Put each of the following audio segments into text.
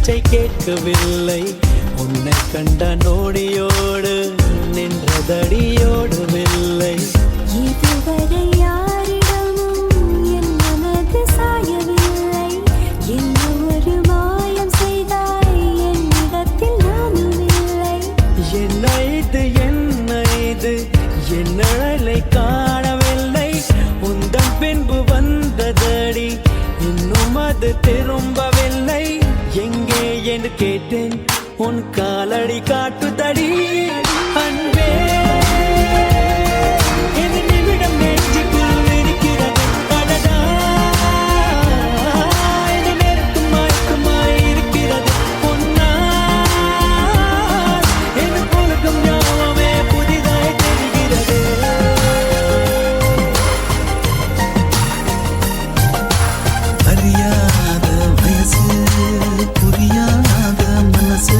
பேச்சை கேட்கவில்லை. உன்னை கண்ட நோடியோடு நின்றதடியோடவில்லை. இதுவரை யாரிடமும் என் மனது சாயவில்லை. என்ன ஒரு மாயம் செய்தாய் என்னிடத்தில் நானும் இல்லை. என்ன இது என் நிழலை காணவில்லை. உந்தன் பின்பு வந்ததடி இன்னும் அது திரும்பவில்லை. எங்கே என்று கேட்டேன் உன் காலடி காட்டுதடி. அன்பே இந்த நிமிடம் நெஞ்சுக்குள் இருக்கிறது. அடடா இந்த நேரத்தும் மயக்கமாய் இருக்கிறது. பொன்னால் இந்த உலகம் ஞாபகமே புதிதாய் தெரிகிறது. அறியாத வயசு புரியாத மனசு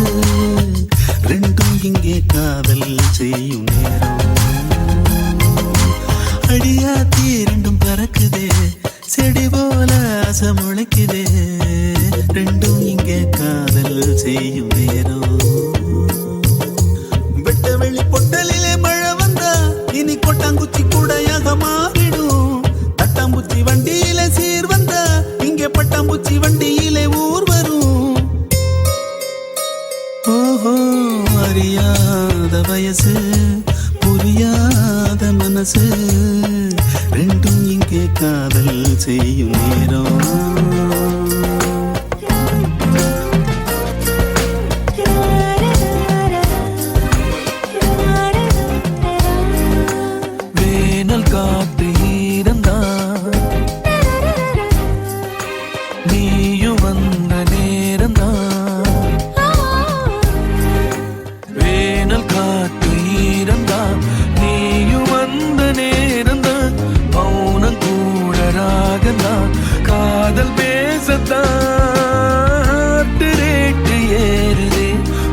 ரெண்டும் இங்கே காதல் செய்யும் நேரம். அடியாத்தி ரெண்டும் பறக்குதே செடி போல ஆசை முளைக்குதே. ரெண்டும் இங்கே காதல் செய்யும் நேரம். வெட்ட வெளி பொட்டலிலே மழை வந்தா இனி கொட்டாங்குச்சி கூடையாக மாறிடும். தட்டாம்பூச்சி வண்டியிலே சீர் வந்தா இங்கே பட்டாம்பூச்சி வண்டியிலே ஊர் வரும். ஓஹோ அறியாத வயசு புரியாத மனசு ரெண்டும் இங்கே காதல் செய்யும் நேரம். வேனல் காத்து ஈரந்தான் நீயும் வந்த நேரந்தான். வேனல் காத்து ஈரந்தான் நீயும் வந்த நேரந்தான். மௌனம் கூட ராகந்தான் காதல் பேசத்தான். ரேட்டு ஏறுதே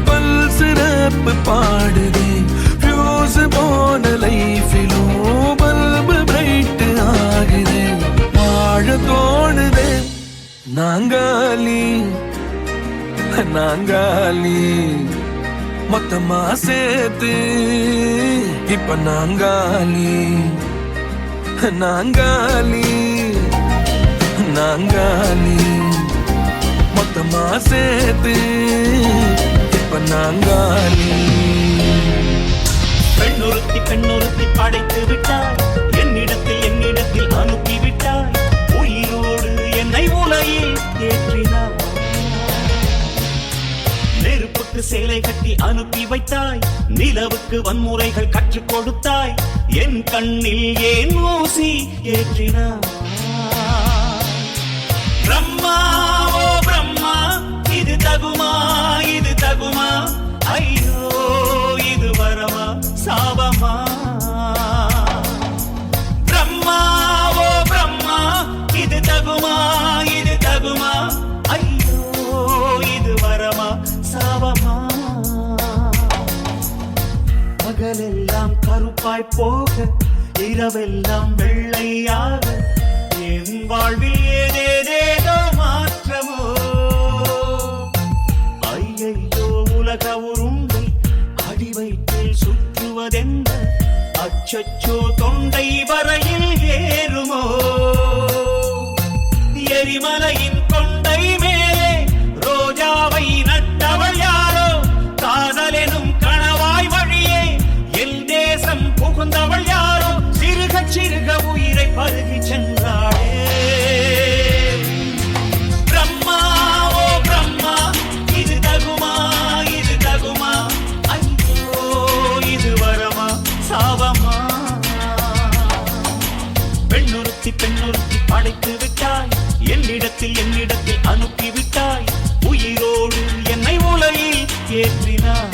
பல்சு ரப்பு பாடுதே. ஃபியூஸ் போன லைஃபிலும் பல்பு பிரைட் ஆகுதே. வாழ தோணுதே நாங்காலி நாங்காலி மொத்தமா சேர்த்து இப்ப நாங்காலி நாங்காலி நாங்காலி மொத்தமா சேர்த்து இப்ப நாங்காலி. பெண்ணொருத்தி படைத்து விட்டாய். என்னிடத்தில் அனுப்பி விட்டாய். உயிரோடு என்னை உலகில் ஏற்றினாய். நெருப்புக்கு சேலை கட்டி அனுப்பி வைத்தாய். நிலவுக்கு வன்முறைகள் கற்றுக் கொடுத்தாய். என் கண்ணில் ஏன் ஊசி ஏற்றினாய். பிரம்மா ஓ பிரம்மா இது தகுமா இது தகுமா. ஐயோ இது வரமா சாபமா. பிரம்மா ஓ பிரம்மா இது தகுமா இது தகுமா. ஐயோ இது வரமா சாபமா. பகலெல்லாம் கருப்பாய் போக இரவெல்லாம் வெள்ளையாக என் வாழ்வில் ஏதேதேதோ மாற்றமோ. ஐயையோ உலக உருண்டை அடி வயிற்றில் சுற்றுவதெந்த. அச்சச்சோ தொண்டை வரையில் ஏறுமோ. எரிமலையின் கொண்டை மேலே ரோஜாவை நட்டவள் யாரோ. காதலெனும் கணவாய் வழியே என் தேசம் புகுந்தவள் யாரோ. சிறுக சிறுக உயிரை பருகி சென்றாளே. பிரம்மா ஓ பிரம்மா இது தகுமா இது தகுமா. ஐயோ இது வரமா சாபமா. பெண்ணொருத்தி படைத்து விட்டாய். என்னிடத்தில் அனுப்பி விட்டாய். உயிரோடு என்னை உலகில் ஏற்றினாய்.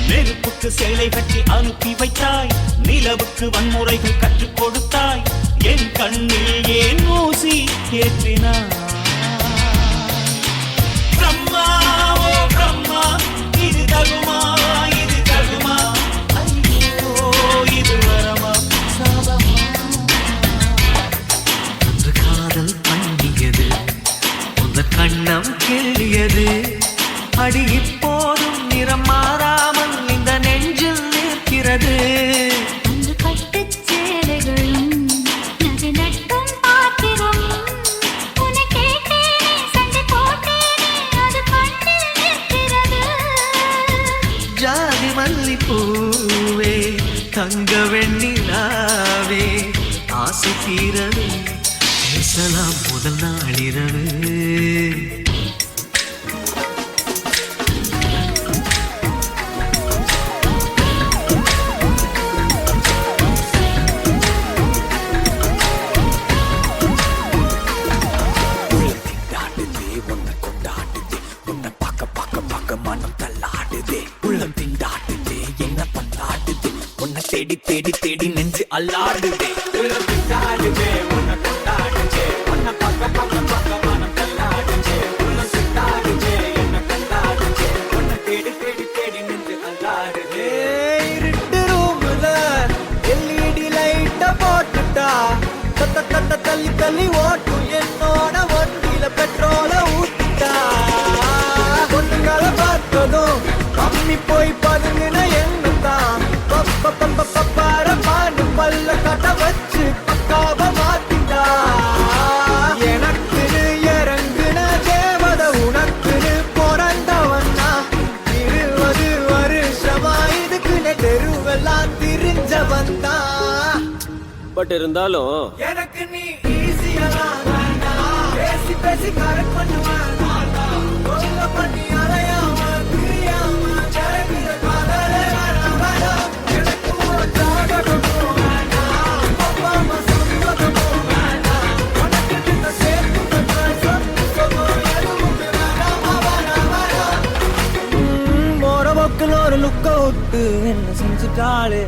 நெருப்புக்கு சேலை கட்டி அனுப்பி வைத்தாய். நிலவுக்கு வன்முறைகள் கற்றுக் கொடுத்தாய். என் கண்ணில் ஏன் ஊசி ஏற்றினாய். பிரம்மா ஓ பிரம்மா இது தகுமா இது தகுமா. ஐயோ இது வரமா சாபமா. காதல் பண்ணியது உங்க கண்ணம் வெண்ணிலாவே ஆசை தீரவே பேசலாம் முதல் நாளிரவு தேடி தேடி தேடி நெஞ்சு அல்லாடுதே கொண்டாடுதே உன்னை கொண்டாடுதே உன்னை பக்க பக்க பக்க மனம் தள்ளாடுதே உன்னை சுத்தாடுதே என்ன கொண்டாடுதே உன்னை தேடி தேடி தேடி நெஞ்சு அல்லாடுதே இருட்டு ரூம்ல எல்இடி லைட்ட போட்டுட்டா தத்த தத்த தள்ளி தள்ளி ஓட்டும் என்னோட வண்டியில பெட்ரோல ஊத்திட்டா பொண்ணுங்களை பார்த்ததும் அம்மி போய் பதுங்கின என்னதான் பல்ல கட்ட வச்சு பக்காவ மாத்திட்டா எனக்குன்னு இறங்குன தேவத உனக்குன்னு பிறந்தவன்னா 20 வருஷமா இதுக்குன்னு தெருவெல்லாம் திரிஞ்சவன் தான் பட் இருந்தாலும் எனக்கு நீ ஈஸியா பேசி பேசி கரெக்ட் பண்ணுவேன் சொல்ல பண்ணி அறையாம பிரியாம ஜெயிக்கிற காதலே வேணாம் எனக்கு ஒரு ஜாதகமும் வேணாம் அப்பா அம்மா சம்மதமும் வேணாம் உனக்கு கிட்ட சேர்த்து சொத்து எதுவும் வேணாம் போற பக்கம் ஒரு லுக்க விட்டு என்ன செஞ்சுட்டாளே